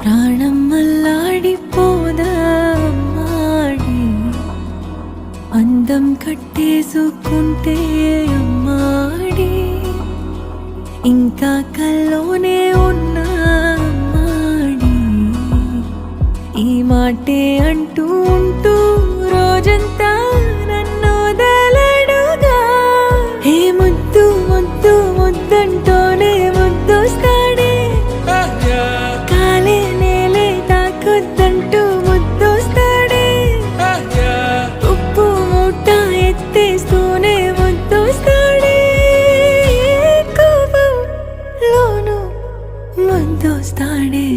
ప్రాణం అల్లాడిపోదా అమ్మాడి అందం కట్టేసుకుంటే అమ్మాడి ఇంకా కల్లోనే ఉన్నా అమ్మాడి ఈ మాటే అంటూ ఉంటూ రోజంతా నన్ను వదలడుగా హే ముద్దు ముద్దు ముద్దంటూనే ముద్దొస్తాడే కాలే నేలే తాకొద్దంటూ ముద్దొస్తాడే ఉప్పు మూట ఎత్తేస్తూనే ముద్దొస్తాడే కోపంలోను ముద్దొస్తాడే